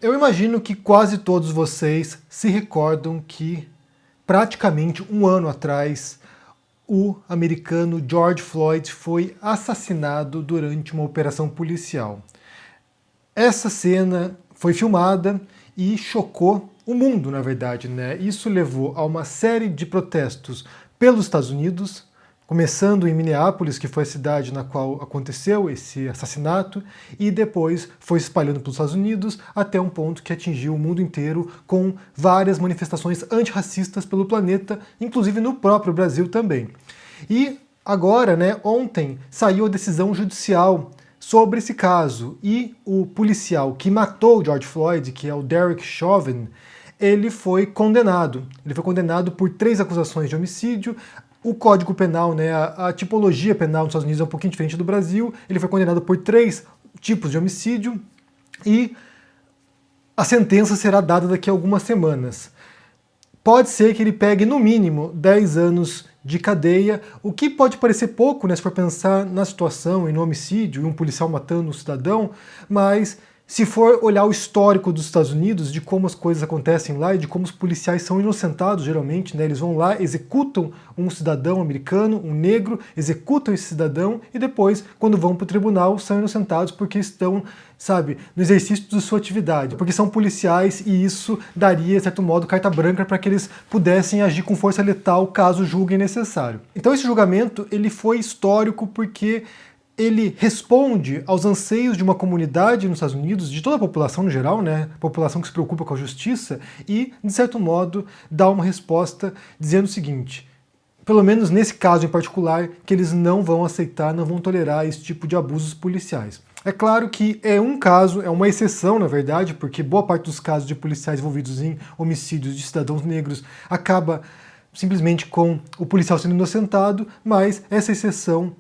Eu imagino que quase todos vocês se recordam que, praticamente um ano atrás, o americano George Floyd foi assassinado durante uma operação policial. Essa cena foi filmada e chocou o mundo, na verdade, né? Isso levou a uma série de protestos pelos Estados Unidos, começando em Minneapolis, que foi a cidade na qual aconteceu esse assassinato, e depois foi se espalhando pelos Estados Unidos até um ponto que atingiu o mundo inteiro, com várias manifestações antirracistas pelo planeta, inclusive no próprio Brasil também. E agora, né, ontem, saiu a decisão judicial sobre esse caso, e o policial que matou o George Floyd, que é o Derek Chauvin, ele foi condenado. Ele foi condenado por 3 acusações de homicídio. O Código Penal, né, a tipologia penal nos Estados Unidos é um pouquinho diferente do Brasil. Ele foi condenado por 3 tipos de homicídio e a sentença será dada daqui a algumas semanas. Pode ser que ele pegue no mínimo 10 anos de cadeia, o que pode parecer pouco, né, se for pensar na situação e no homicídio e um policial matando um cidadão, mas se for olhar o histórico dos Estados Unidos, de como as coisas acontecem lá e de como os policiais são inocentados geralmente, né? Eles vão lá, executam um cidadão americano, um negro, executam esse cidadão e depois, quando vão para o tribunal, são inocentados porque estão, sabe, no exercício de sua atividade, porque são policiais e isso daria, de certo modo, carta branca para que eles pudessem agir com força letal caso julguem necessário. Então esse julgamento ele foi histórico porque ele responde aos anseios de uma comunidade nos Estados Unidos, de toda a população no geral, né? População que se preocupa com a justiça, e, de certo modo, dá uma resposta dizendo o seguinte, pelo menos nesse caso em particular, que eles não vão aceitar, não vão tolerar esse tipo de abusos policiais. É claro que é um caso, é uma exceção, na verdade, porque boa parte dos casos de policiais envolvidos em homicídios de cidadãos negros acaba simplesmente com o policial sendo inocentado, mas essa exceção,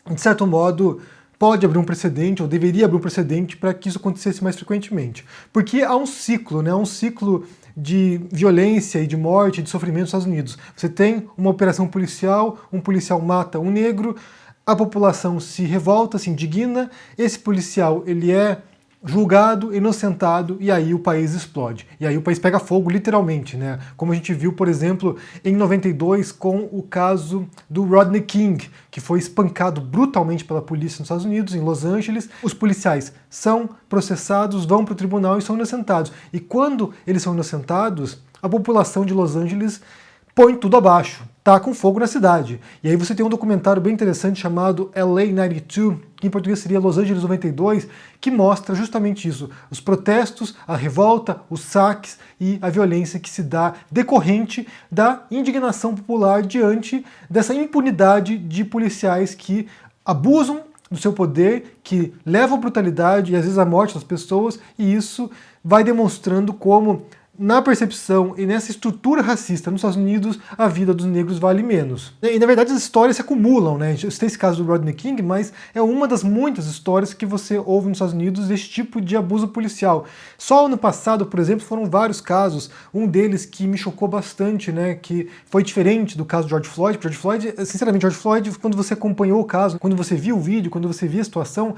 de certo modo, pode abrir um precedente, ou deveria abrir um precedente para que isso acontecesse mais frequentemente. Porque há um ciclo, né? Um ciclo de violência e de morte, de sofrimento nos Estados Unidos. Você tem uma operação policial, um policial mata um negro, a população se revolta, se indigna, esse policial ele é julgado, inocentado, e aí o país explode. E aí o país pega fogo, literalmente, né? Como a gente viu, por exemplo, em 92, com o caso do Rodney King, que foi espancado brutalmente pela polícia nos Estados Unidos, em Los Angeles. Os policiais são processados, vão para o tribunal e são inocentados. E quando eles são inocentados, a população de Los Angeles põe tudo abaixo, tá com fogo na cidade. E aí você tem um documentário bem interessante chamado LA 92, que em português seria Los Angeles 92, que mostra justamente isso, os protestos, a revolta, os saques e a violência que se dá decorrente da indignação popular diante dessa impunidade de policiais que abusam do seu poder, que levam à brutalidade e às vezes à morte das pessoas, e isso vai demonstrando como, na percepção e nessa estrutura racista nos Estados Unidos, a vida dos negros vale menos. E na verdade as histórias se acumulam, né? Eu citei esse caso do Rodney King, mas é uma das muitas histórias que você ouve nos Estados Unidos desse tipo de abuso policial. Só ano passado, por exemplo, foram vários casos, um deles que me chocou bastante, né? Que foi diferente do caso do George Floyd. George Floyd, sinceramente, George Floyd, quando você acompanhou o caso, quando você viu o vídeo, quando você via a situação,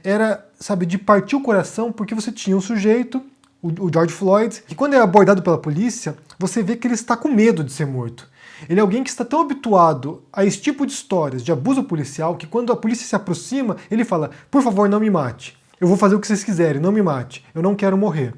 era, sabe, de partir o coração, porque você tinha um sujeito, o George Floyd, que quando é abordado pela polícia, você vê que ele está com medo de ser morto. Ele é alguém que está tão habituado a esse tipo de histórias de abuso policial que quando a polícia se aproxima, ele fala, por favor, não me mate. Eu vou fazer o que vocês quiserem, não me mate. Eu não quero morrer.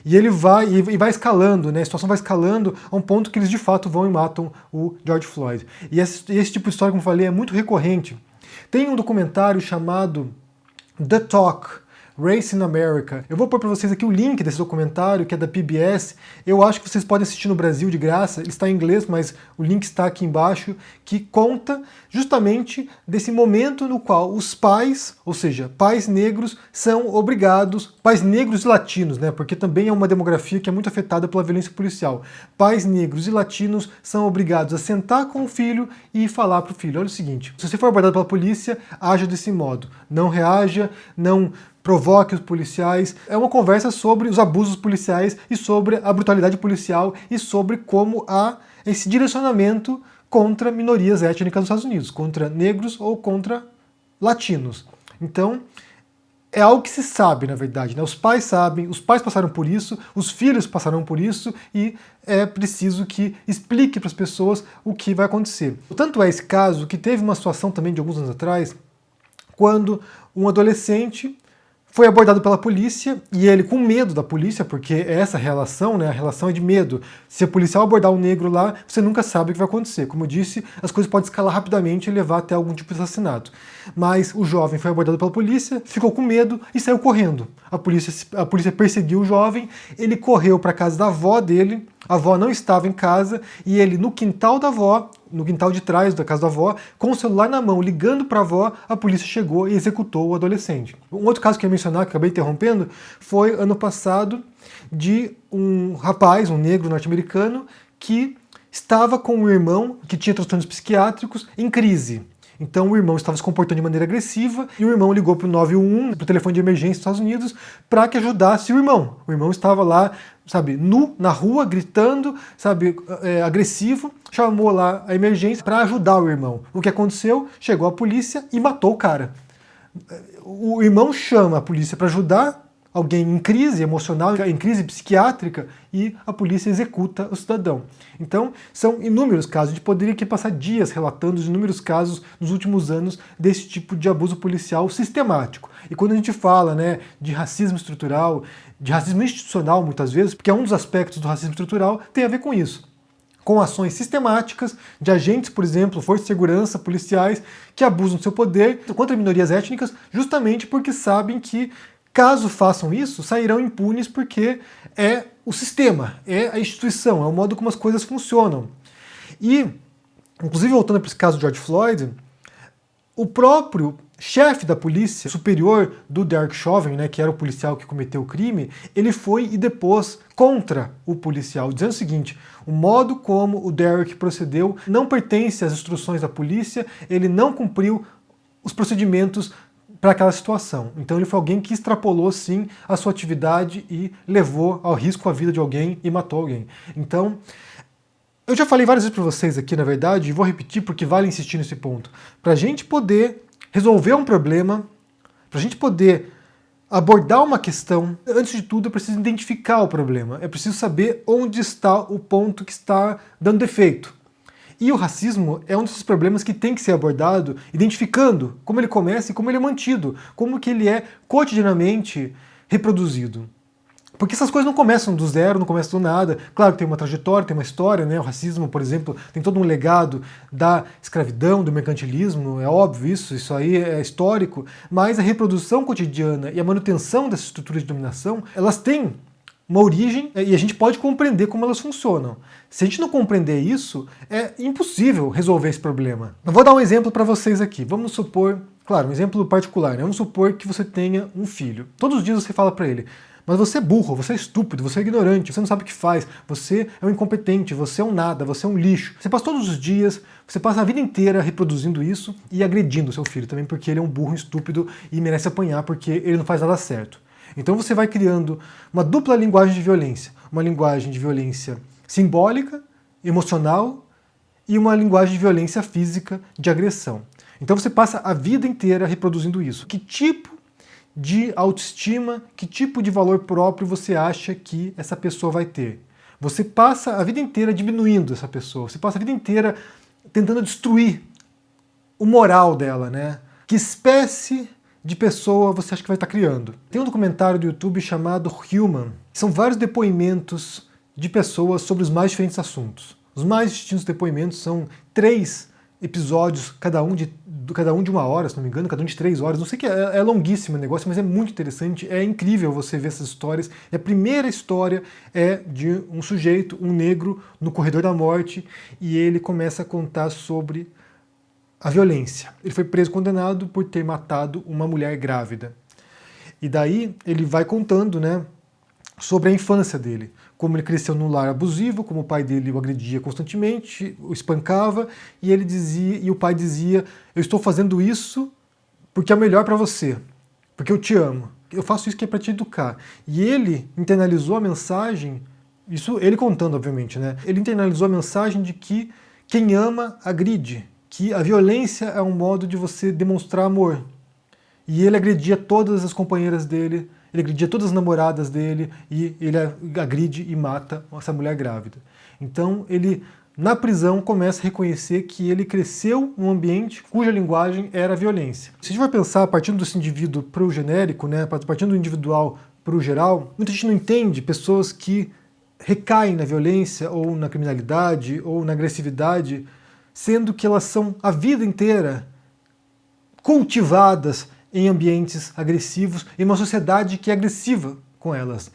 E ele vai escalando, né? A situação vai escalando a um ponto que eles de fato vão e matam o George Floyd. E esse tipo de história, como eu falei, é muito recorrente. Tem um documentário chamado The Talk, Race in America. Eu vou pôr para vocês aqui o link desse documentário, que é da PBS. Eu acho que vocês podem assistir no Brasil de graça. Ele está em inglês, mas o link está aqui embaixo, que conta justamente desse momento no qual os pais, ou seja, pais negros, são obrigados, pais negros e latinos, né? Porque também é uma demografia que é muito afetada pela violência policial. Pais negros e latinos são obrigados a sentar com o filho e falar para o filho, olha o seguinte, se você for abordado pela polícia, haja desse modo. Não reaja, não provoque os policiais. É uma conversa sobre os abusos policiais e sobre a brutalidade policial e sobre como há esse direcionamento contra minorias étnicas nos Estados Unidos, contra negros ou contra latinos. Então, é algo que se sabe, na verdade, né? Os pais sabem, os pais passaram por isso, os filhos passaram por isso e é preciso que explique para as pessoas o que vai acontecer. Tanto é esse caso que teve uma situação também de alguns anos atrás, quando um adolescente foi abordado pela polícia e ele com medo da polícia, porque é essa relação, né? A relação é de medo. Se a policial abordar um negro lá, você nunca sabe o que vai acontecer. Como eu disse, as coisas podem escalar rapidamente e levar até algum tipo de assassinato. Mas o jovem foi abordado pela polícia, ficou com medo e saiu correndo. A polícia perseguiu o jovem, ele correu para a casa da avó dele, a avó não estava em casa e ele no quintal da avó, no quintal de trás da casa da avó, com o celular na mão, ligando para a avó, a polícia chegou e executou o adolescente. Um outro caso que eu ia mencionar, que acabei interrompendo, foi ano passado de um rapaz, um negro norte-americano, que estava com um irmão que tinha transtornos psiquiátricos em crise. Então o irmão estava se comportando de maneira agressiva e o irmão ligou para o 911, para o telefone de emergência dos Estados Unidos, para que ajudasse o irmão. O irmão estava lá, sabe, nu, na rua, gritando, sabe, agressivo, chamou lá a emergência para ajudar o irmão. O que aconteceu? Chegou a polícia e matou o cara. O irmão chama a polícia para ajudar alguém em crise emocional, em crise psiquiátrica, e a polícia executa o cidadão. Então, são inúmeros casos. A gente poderia aqui passar dias relatando os inúmeros casos nos últimos anos desse tipo de abuso policial sistemático. E quando a gente fala, né, de racismo estrutural, de racismo institucional muitas vezes, porque é um dos aspectos do racismo estrutural, tem a ver com isso. Com ações sistemáticas de agentes, por exemplo, forças de segurança, policiais, que abusam do seu poder contra minorias étnicas, justamente porque sabem que, caso façam isso, sairão impunes porque é o sistema, é a instituição, é o modo como as coisas funcionam. E, inclusive voltando para esse caso de George Floyd, o próprio chefe da polícia superior do Derek Chauvin, né, que era o policial que cometeu o crime, ele foi e depôs contra o policial, dizendo o seguinte: o modo como o Derek procedeu não pertence às instruções da polícia, ele não cumpriu os procedimentos para aquela situação. Então ele foi alguém que extrapolou sim a sua atividade e levou ao risco a vida de alguém e matou alguém. Então, eu já falei várias vezes para vocês aqui, na verdade, e vou repetir porque vale insistir nesse ponto. Para a gente poder resolver um problema, para a gente poder abordar uma questão, antes de tudo é preciso identificar o problema, é preciso saber onde está o ponto que está dando defeito. E o racismo é um desses problemas que tem que ser abordado identificando como ele começa e como ele é mantido, como que ele é cotidianamente reproduzido. Porque essas coisas não começam do zero, não começam do nada. Claro que tem uma trajetória, tem uma história, né? O racismo, por exemplo, tem todo um legado da escravidão, do mercantilismo, é óbvio isso aí é histórico, mas a reprodução cotidiana e a manutenção dessas estruturas de dominação, elas têm uma origem e a gente pode compreender como elas funcionam. Se a gente não compreender isso, é impossível resolver esse problema. Eu vou dar um exemplo para vocês aqui. Vamos supor, claro, um exemplo particular, né? Vamos supor que você tenha um filho. Todos os dias você fala para ele: mas você é burro, você é estúpido, você é ignorante, você não sabe o que faz, você é um incompetente, você é um nada, você é um lixo. Você passa todos os dias, você passa a vida inteira reproduzindo isso e agredindo o seu filho também, porque ele é um burro, estúpido e merece apanhar porque ele não faz nada certo. Então você vai criando uma dupla linguagem de violência. Uma linguagem de violência simbólica, emocional e uma linguagem de violência física, de agressão. Então você passa a vida inteira reproduzindo isso. Que tipo de autoestima, que tipo de valor próprio você acha que essa pessoa vai ter? Você passa a vida inteira diminuindo essa pessoa. Você passa a vida inteira tentando destruir o moral dela, né? Que espécie de pessoa você acha que vai estar criando? Tem um documentário do YouTube chamado Human. São vários depoimentos de pessoas sobre os mais diferentes assuntos. Os mais distintos depoimentos são 3 episódios, cada um de 1 hora, se não me engano, cada um de 3 horas. Não sei que é longuíssimo o negócio, mas é muito interessante, é incrível você ver essas histórias. E a primeira história é de um sujeito, um negro, no corredor da morte, e ele começa a contar sobre a violência. Ele foi preso e condenado por ter matado uma mulher grávida. E daí ele vai contando, né, sobre a infância dele, como ele cresceu num lar abusivo, como o pai dele o agredia constantemente, o espancava, e ele dizia, e o pai dizia: eu estou fazendo isso porque é o melhor para você, porque eu te amo. Eu faço isso que é para te educar. E ele internalizou a mensagem, isso ele contando, obviamente, né? Ele internalizou a mensagem de que quem ama agride, que a violência é um modo de você demonstrar amor. E ele agredia todas as companheiras dele, ele agredia todas as namoradas dele, e ele agride e mata essa mulher grávida. Então ele, na prisão, começa a reconhecer que ele cresceu num ambiente cuja linguagem era a violência. Se a gente for pensar partindo desse indivíduo para o genérico, né, partindo do individual para o geral, muita gente não entende pessoas que recaem na violência ou na criminalidade ou na agressividade, sendo que elas são a vida inteira cultivadas em ambientes agressivos, em uma sociedade que é agressiva com elas.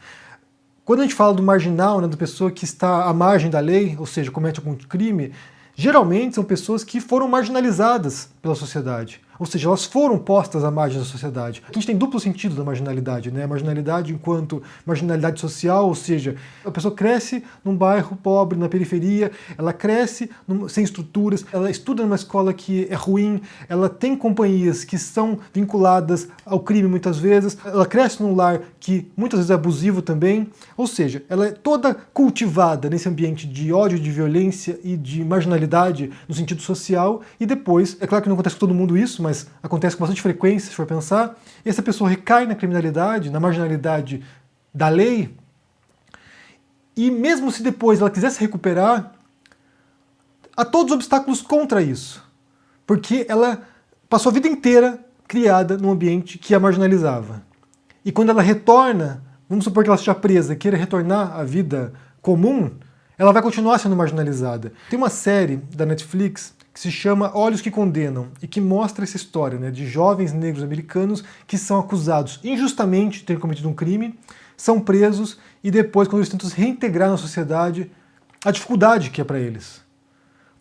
Quando a gente fala do marginal, né, da pessoa que está à margem da lei, ou seja, comete algum crime, geralmente são pessoas que foram marginalizadas pela sociedade. Ou seja, elas foram postas à margem da sociedade. Aqui a gente tem duplo sentido da marginalidade, né? Marginalidade enquanto marginalidade social, ou seja, a pessoa cresce num bairro pobre, na periferia, ela cresce sem estruturas, ela estuda numa escola que é ruim, ela tem companhias que são vinculadas ao crime muitas vezes, ela cresce num lar que muitas vezes é abusivo também, ou seja, ela é toda cultivada nesse ambiente de ódio, de violência e de marginalidade no sentido social, e depois, é claro que não acontece com todo mundo isso, mas acontece com bastante frequência, se for pensar, e essa pessoa recai na criminalidade, na marginalidade da lei, e mesmo se depois ela quiser se recuperar, há todos os obstáculos contra isso, porque ela passou a vida inteira criada num ambiente que a marginalizava. E quando ela retorna, vamos supor que ela esteja presa, queira retornar à vida comum, ela vai continuar sendo marginalizada. Tem uma série da Netflix que se chama Olhos que Condenam, e que mostra essa história, né, de jovens negros americanos que são acusados injustamente de terem cometido um crime, são presos, e depois, quando eles tentam se reintegrar na sociedade, a dificuldade que é para eles.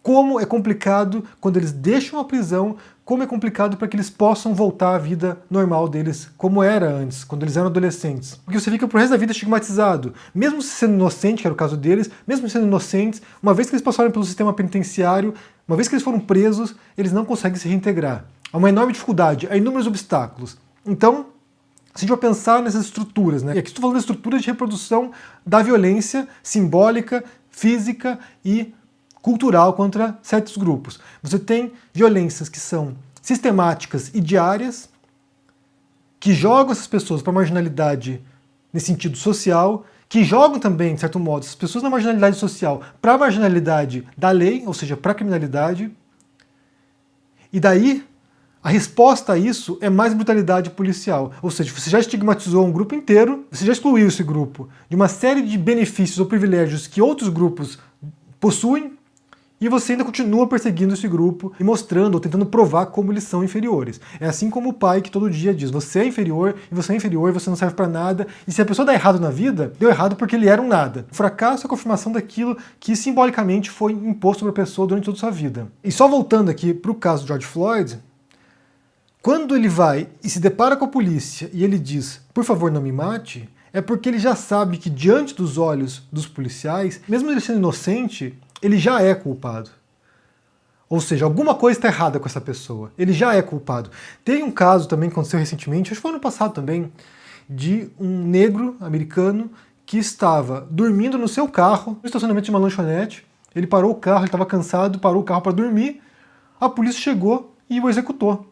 Como é complicado quando eles deixam a prisão, como é complicado para que eles possam voltar à vida normal deles, como era antes, quando eles eram adolescentes. Porque você fica pro resto da vida estigmatizado. Mesmo sendo inocente, que era o caso deles, mesmo sendo inocentes, uma vez que eles passaram pelo sistema penitenciário, uma vez que eles foram presos, eles não conseguem se reintegrar. Há uma enorme dificuldade, há inúmeros obstáculos. Então, se a gente vai pensar nessas estruturas, né? E aqui estou falando da estrutura de reprodução da violência simbólica, física e cultural contra certos grupos. Você tem violências que são sistemáticas e diárias, que jogam essas pessoas para a marginalidade nesse sentido social, que jogam também, de certo modo, essas pessoas na marginalidade social para a marginalidade da lei, ou seja, para a criminalidade. E daí, a resposta a isso é mais brutalidade policial. Ou seja, você já estigmatizou um grupo inteiro, você já excluiu esse grupo de uma série de benefícios ou privilégios que outros grupos possuem, e você ainda continua perseguindo esse grupo e mostrando ou tentando provar como eles são inferiores. É assim como o pai que todo dia diz, você é inferior, e você é inferior, você não serve para nada, e se a pessoa dá errado na vida, deu errado porque ele era um nada. O fracasso é a confirmação daquilo que simbolicamente foi imposto para a pessoa durante toda a sua vida. E só voltando aqui para o caso de George Floyd, quando ele vai e se depara com a polícia e ele diz, por favor não me mate, é porque ele já sabe que diante dos olhos dos policiais, mesmo ele sendo inocente, ele já é culpado. Ou seja, alguma coisa está errada com essa pessoa. Ele já é culpado. Tem um caso também que aconteceu recentemente, acho que foi ano passado também, de um negro americano que estava dormindo no seu carro, no estacionamento de uma lanchonete. Ele parou o carro, ele estava cansado, parou o carro para dormir. A polícia chegou e o executou.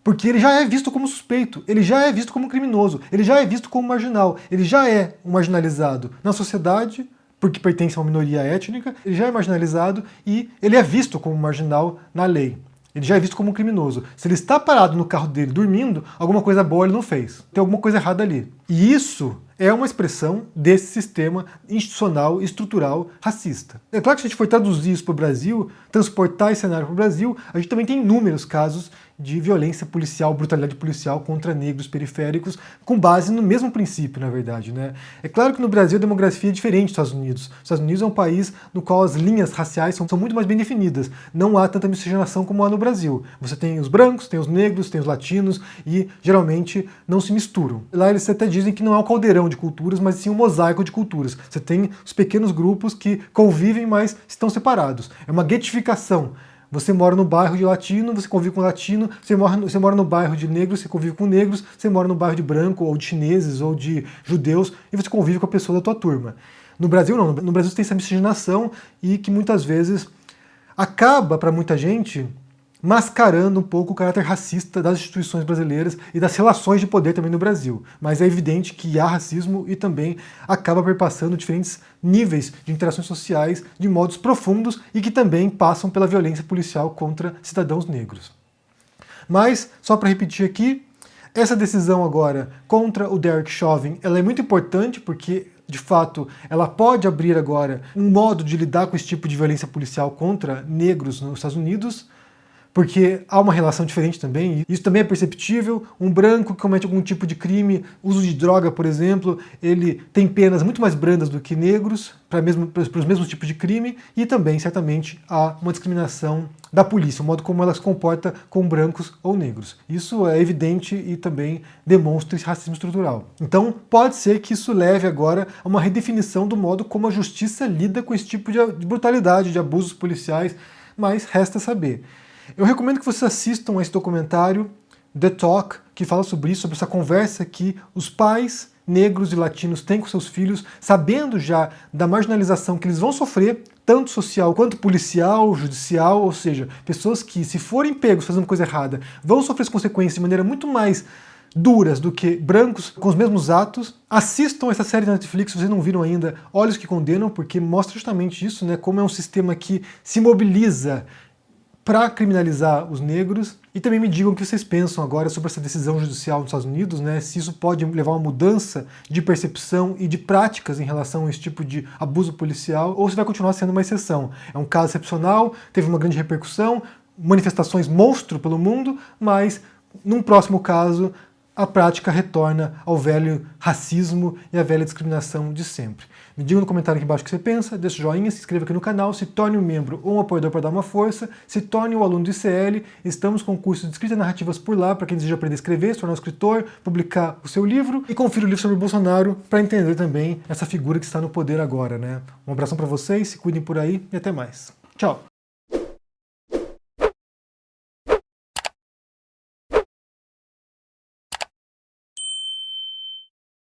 Porque ele já é visto como suspeito, ele já é visto como criminoso, ele já é visto como marginal, ele já é um marginalizado na sociedade, porque pertence a uma minoria étnica, ele já é marginalizado e ele é visto como marginal na lei. Ele já é visto como um criminoso. Se ele está parado no carro dele dormindo, alguma coisa boa ele não fez. Tem alguma coisa errada ali. E isso é uma expressão desse sistema institucional e estrutural racista. É claro que se a gente for traduzir isso para o Brasil, transportar esse cenário para o Brasil, a gente também tem inúmeros casos de violência policial, brutalidade policial contra negros periféricos, com base no mesmo princípio, na verdade, né? É claro que no Brasil a demografia é diferente dos Estados Unidos. Os Estados Unidos é um país no qual as linhas raciais são muito mais bem definidas. Não há tanta miscigenação como há no Brasil. Você tem os brancos, tem os negros, tem os latinos e geralmente não se misturam. Lá eles até dizem que não é um caldeirão de culturas, mas sim um mosaico de culturas. Você tem os pequenos grupos que convivem, mas estão separados. É uma guetificação. Você mora no bairro de latino, você convive com latino, você mora no bairro de negros, você convive com negros, você mora no bairro de branco, ou de chineses, ou de judeus, e você convive com a pessoa da tua turma. No Brasil não, no Brasil você tem essa miscigenação e que muitas vezes acaba para muita gente mascarando um pouco o caráter racista das instituições brasileiras e das relações de poder também no Brasil. Mas é evidente que há racismo e também acaba perpassando diferentes níveis de interações sociais de modos profundos e que também passam pela violência policial contra cidadãos negros. Mas, só para repetir aqui, essa decisão agora contra o Derek Chauvin, ela é muito importante porque, de fato, ela pode abrir agora um modo de lidar com esse tipo de violência policial contra negros nos Estados Unidos, porque há uma relação diferente também, isso também é perceptível. Um branco que comete algum tipo de crime, uso de droga, por exemplo, ele tem penas muito mais brandas do que negros para os mesmos tipos de crime, e também, certamente, há uma discriminação da polícia, o modo como ela se comporta com brancos ou negros. Isso é evidente e também demonstra esse racismo estrutural. Então, pode ser que isso leve agora a uma redefinição do modo como a justiça lida com esse tipo de brutalidade, de abusos policiais, mas resta saber. Eu recomendo que vocês assistam a esse documentário, The Talk, que fala sobre isso, sobre essa conversa que os pais negros e latinos têm com seus filhos, sabendo já da marginalização que eles vão sofrer, tanto social quanto policial, judicial, ou seja, pessoas que, se forem pegos fazendo coisa errada, vão sofrer as consequências de maneira muito mais duras do que brancos com os mesmos atos. Assistam essa série da Netflix, se vocês não viram ainda, Olhos que Condenam, porque mostra justamente isso, né, como é um sistema que se mobiliza para criminalizar os negros. E também me digam o que vocês pensam agora sobre essa decisão judicial dos Estados Unidos, né? Se isso pode levar a uma mudança de percepção e de práticas em relação a esse tipo de abuso policial, ou se vai continuar sendo uma exceção. É um caso excepcional, teve uma grande repercussão, manifestações monstro pelo mundo, mas num próximo caso a prática retorna ao velho racismo e à velha discriminação de sempre. Me diga no comentário aqui embaixo o que você pensa, deixa o joinha, se inscreva aqui no canal, se torne um membro ou um apoiador para dar uma força, se torne um aluno do ICL, estamos com cursos de escrita e narrativas por lá, para quem deseja aprender a escrever, se tornar um escritor, publicar o seu livro, e confira o livro sobre o Bolsonaro para entender também essa figura que está no poder agora, né? Um abração para vocês, se cuidem por aí e até mais. Tchau!